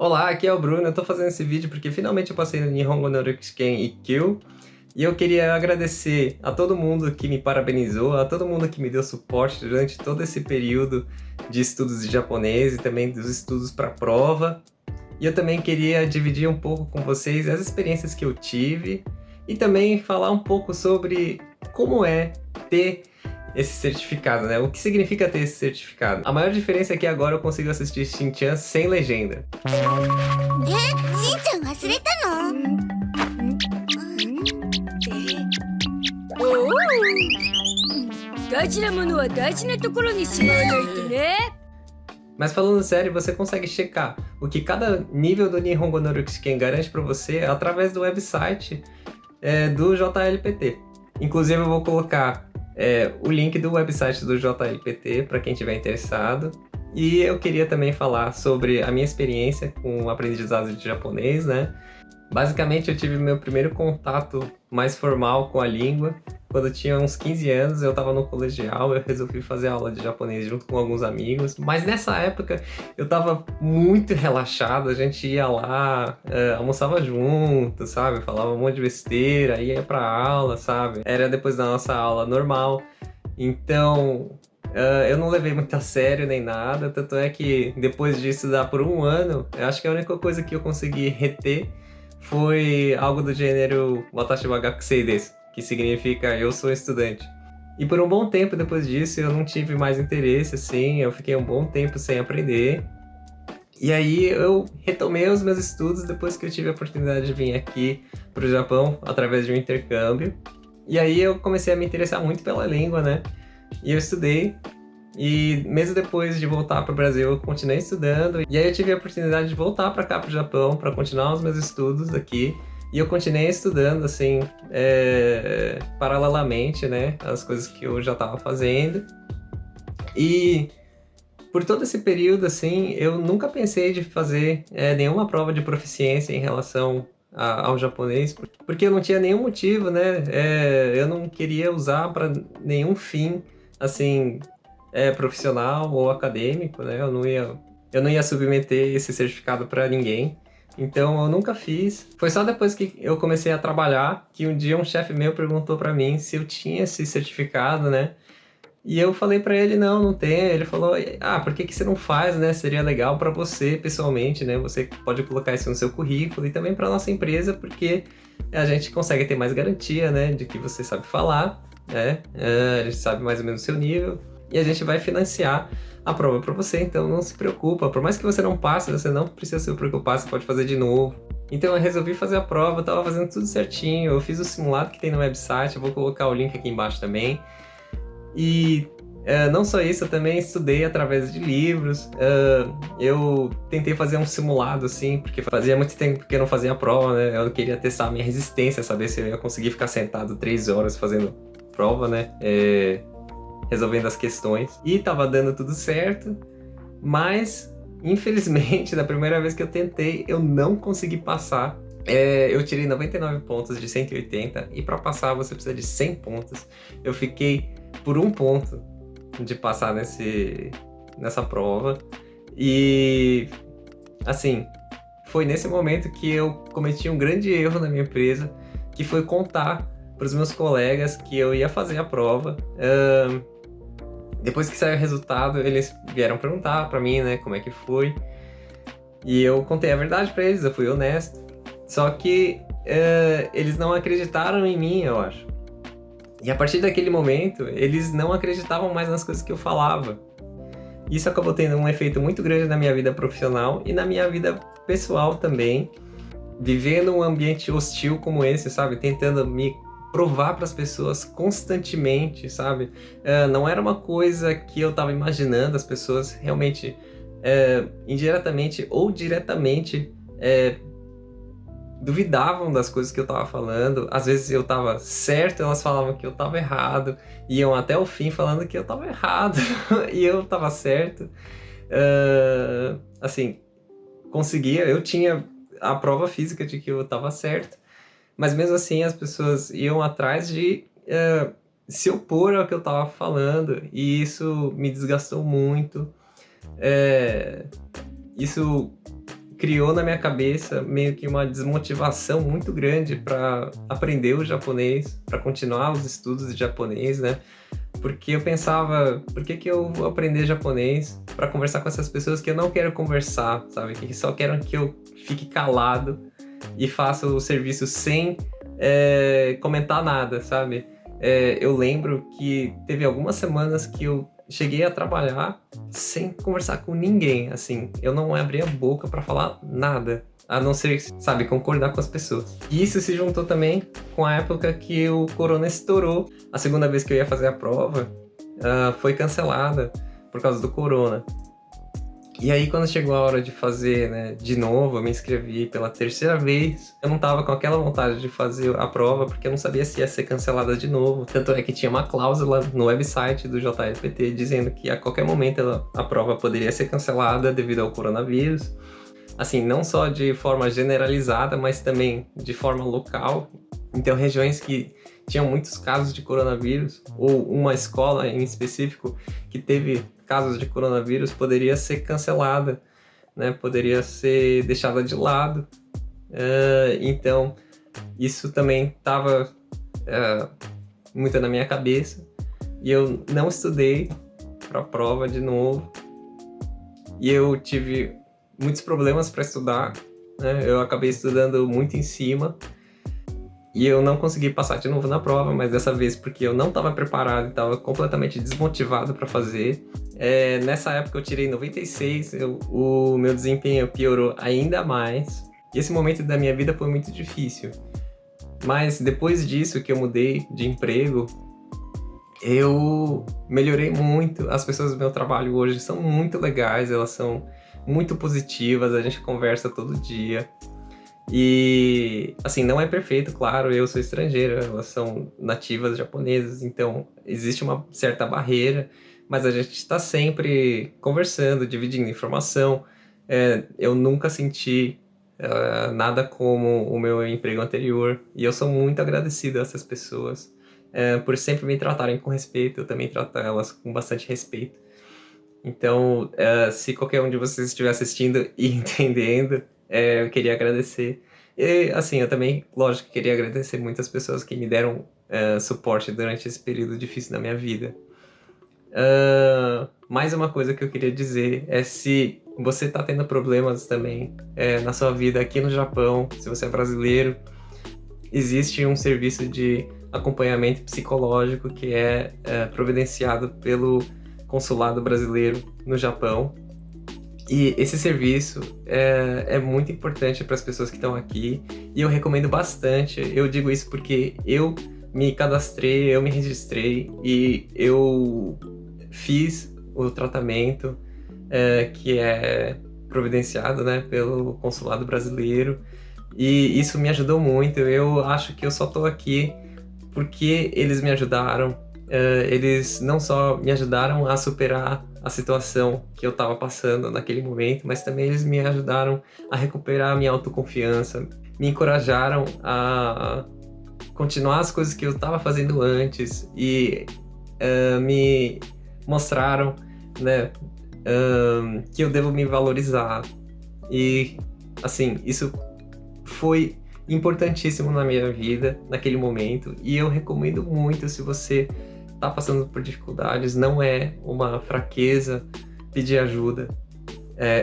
Olá, aqui é o Bruno. Eu tô fazendo esse vídeo porque finalmente eu passei no Nihongo no Ryukusken Ikkyu. E eu queria agradecer a todo mundo que me parabenizou, a todo mundo que me deu suporte durante todo esse período de estudos de japonês e também dos estudos para a prova. E eu também queria dividir um pouco com vocês as experiências que eu tive e também falar um pouco sobre como é ter esse certificado, né? O que significa ter esse certificado? A maior diferença é que agora eu consigo assistir Shin-chan sem legenda. しんちゃん忘れたの？おお、大事なものは大事なところにしまわないとね。 Mas falando sério, você consegue checar o que cada nível do Nihongo no Ryukusken garante para você através do website do JLPT. Inclusive eu vou colocar o link do website do JLPT para quem estiver interessado. E eu queria também falar sobre a minha experiência com o aprendizado de japonês, né? Basicamente eu tive meu primeiro contato mais formal com a língua quando eu tinha uns 15 anos. Eu estava no colegial, eu resolvi fazer aula de japonês junto com alguns amigos, mas nessa época eu estava muito relaxado. A gente ia lá, almoçava junto, sabe? Falava um monte de besteira, ia pra aula, sabe? Era depois da nossa aula normal, então eu não levei muito a sério nem nada, tanto é que depois de estudar por um ano, eu acho que a única coisa que eu consegui reter foi algo do gênero Watashi wa gakusei desu, que significa eu sou estudante. E por um bom tempo depois disso eu não tive mais interesse, assim, eu fiquei um bom tempo sem aprender. E aí eu retomei os meus estudos depois que eu tive a oportunidade de vir aqui para o Japão através de um intercâmbio. E aí eu comecei a me interessar muito pela língua, né? E eu estudei. E mesmo depois de voltar para o Brasil, eu continuei estudando. E aí eu tive a oportunidade de voltar para cá, para o Japão, para continuar os meus estudos aqui. E eu continuei estudando, assim, paralelamente, né? As coisas que eu já estava fazendo. E por todo esse período, assim, eu nunca pensei de fazer nenhuma prova de proficiência em relação ao japonês. Porque eu não tinha nenhum motivo, né? Eu não queria usar para nenhum fim, assim, profissional ou acadêmico, né? Eu não ia submeter esse certificado para ninguém. Então eu nunca fiz. Foi só depois que eu comecei a trabalhar que um dia um chefe meu perguntou para mim se eu tinha esse certificado, né? E eu falei para ele, não tenho. Ele falou, por que você não faz, né? Seria legal para você pessoalmente, né? Você pode colocar isso no seu currículo e também para nossa empresa, porque a gente consegue ter mais garantia, né? De que você sabe falar, né? A gente sabe mais ou menos o seu nível. E a gente vai financiar a prova para você, então não se preocupa. Por mais que você não passe, você não precisa se preocupar, você pode fazer de novo. Então eu resolvi fazer a prova, eu tava fazendo tudo certinho, eu fiz o simulado que tem no website, eu vou colocar o link aqui embaixo também. E não só isso, eu também estudei através de livros. Eu tentei fazer um simulado, assim, porque fazia muito tempo que eu não fazia a prova, né? Eu queria testar a minha resistência, saber se eu ia conseguir ficar sentado 3 horas fazendo prova, né? Resolvendo as questões. E tava dando tudo certo, mas infelizmente, da primeira vez que eu tentei, eu não consegui passar. Eu tirei 99 pontos de 180 e para passar você precisa de 100 pontos. Eu fiquei por um ponto de passar nessa prova. E assim, foi nesse momento que eu cometi um grande erro na minha empresa, que foi contar para os meus colegas que eu ia fazer a prova. Depois que saiu o resultado, eles vieram perguntar pra mim, né, como é que foi. E eu contei a verdade pra eles, eu fui honesto. Só que eles não acreditaram em mim, eu acho. E a partir daquele momento, eles não acreditavam mais nas coisas que eu falava. Isso acabou tendo um efeito muito grande na minha vida profissional e na minha vida pessoal também. Vivendo um ambiente hostil como esse, sabe? Tentando me provar para as pessoas constantemente, sabe? Não era uma coisa que eu estava imaginando, as pessoas realmente, indiretamente ou diretamente, duvidavam das coisas que eu estava falando. Às vezes eu estava certo, elas falavam que eu estava errado, iam até o fim falando que eu estava errado e eu estava certo. Assim, eu tinha a prova física de que eu estava certo. Mas mesmo assim as pessoas iam atrás de se opor ao que eu estava falando, e isso me desgastou muito. Isso criou na minha cabeça meio que uma desmotivação muito grande para aprender o japonês, para continuar os estudos de japonês, né? Porque eu pensava, por que eu vou aprender japonês para conversar com essas pessoas que eu não quero conversar, sabe? Que só querem que eu fique calado e faça o serviço sem comentar nada, sabe? Eu lembro que teve algumas semanas que eu cheguei a trabalhar sem conversar com ninguém, assim. Eu não abria a boca para falar nada, a não ser, sabe, concordar com as pessoas. E isso se juntou também com a época que o corona estourou. A segunda vez que eu ia fazer a prova foi cancelada por causa do corona. E aí, quando chegou a hora de fazer, né, de novo, eu me inscrevi pela terceira vez. Eu não tava com aquela vontade de fazer a prova, porque eu não sabia se ia ser cancelada de novo. Tanto é que tinha uma cláusula no website do JLPT dizendo que a qualquer momento a prova poderia ser cancelada devido ao coronavírus. Assim, não só de forma generalizada, mas também de forma local. Então, regiões que tinham muitos casos de coronavírus, ou uma escola em específico que teve casos de coronavírus, poderia ser cancelada, né? Poderia ser deixada de lado. Então, isso também estava muito na minha cabeça. E eu não estudei para a prova de novo. E eu tive muitos problemas para estudar, né? Eu acabei estudando muito em cima. E eu não consegui passar de novo na prova, mas dessa vez porque eu não estava preparado e estava completamente desmotivado para fazer. Nessa época eu tirei 96, o meu desempenho piorou ainda mais. E esse momento da minha vida foi muito difícil. Mas depois disso que eu mudei de emprego, eu melhorei muito. As pessoas do meu trabalho hoje são muito legais, elas são muito positivas, a gente conversa todo dia. E, assim, não é perfeito, claro, eu sou estrangeiro, elas são nativas japonesas, então existe uma certa barreira, mas a gente está sempre conversando, dividindo informação. Eu nunca senti nada como o meu emprego anterior, e eu sou muito agradecido a essas pessoas por sempre me tratarem com respeito. Eu também trato elas com bastante respeito. Então, se qualquer um de vocês estiver assistindo e entendendo, eu queria agradecer. E, assim, eu também, lógico, queria agradecer muitas pessoas que me deram suporte durante esse período difícil da minha vida. Mais uma coisa que eu queria dizer é: se você está tendo problemas também na sua vida aqui no Japão, se você é brasileiro, existe um serviço de acompanhamento psicológico que é providenciado pelo Consulado Brasileiro no Japão. E esse serviço é muito importante para as pessoas que estão aqui, e eu recomendo bastante. Eu digo isso porque eu me cadastrei, eu me registrei e eu fiz o tratamento que é providenciado, né, pelo Consulado Brasileiro, e isso me ajudou muito. Eu acho que eu só estou aqui porque eles me ajudaram. Eles não só me ajudaram a superar a situação que eu estava passando naquele momento, mas também eles me ajudaram a recuperar a minha autoconfiança, me encorajaram a continuar as coisas que eu estava fazendo antes e me mostraram, né, que eu devo me valorizar. E, assim, isso foi importantíssimo na minha vida naquele momento, e eu recomendo muito. Se você está passando por dificuldades, não é uma fraqueza pedir ajuda.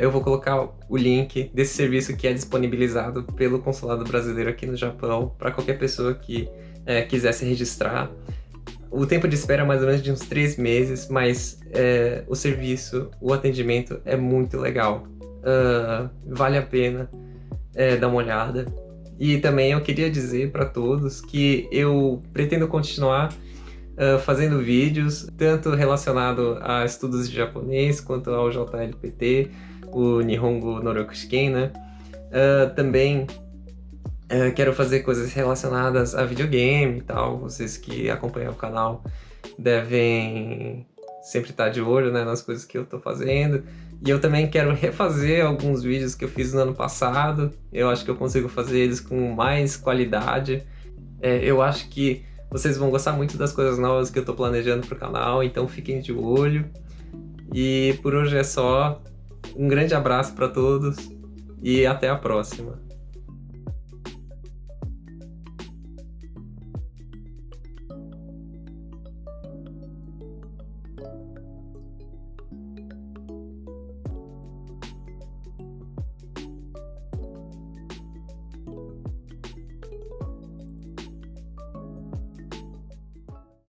Eu vou colocar o link desse serviço que é disponibilizado pelo Consulado Brasileiro aqui no Japão para qualquer pessoa que quiser se registrar. O tempo de espera é mais ou menos de uns 3 meses, mas o serviço, o atendimento é muito legal. Vale a pena dar uma olhada. E também eu queria dizer para todos que eu pretendo continuar fazendo vídeos, tanto relacionado a estudos de japonês, quanto ao JLPT, o Nihongo Noroku Shiken, né? Também quero fazer coisas relacionadas a videogame e tal. Vocês que acompanham o canal devem sempre estar de olho, né, nas coisas que eu tô fazendo. E eu também quero refazer alguns vídeos que eu fiz no ano passado. Eu acho que eu consigo fazer eles com mais qualidade. Eu acho que vocês vão gostar muito das coisas novas que eu tô planejando pro canal, então fiquem de olho. E por hoje é só. Um grande abraço para todos e até a próxima.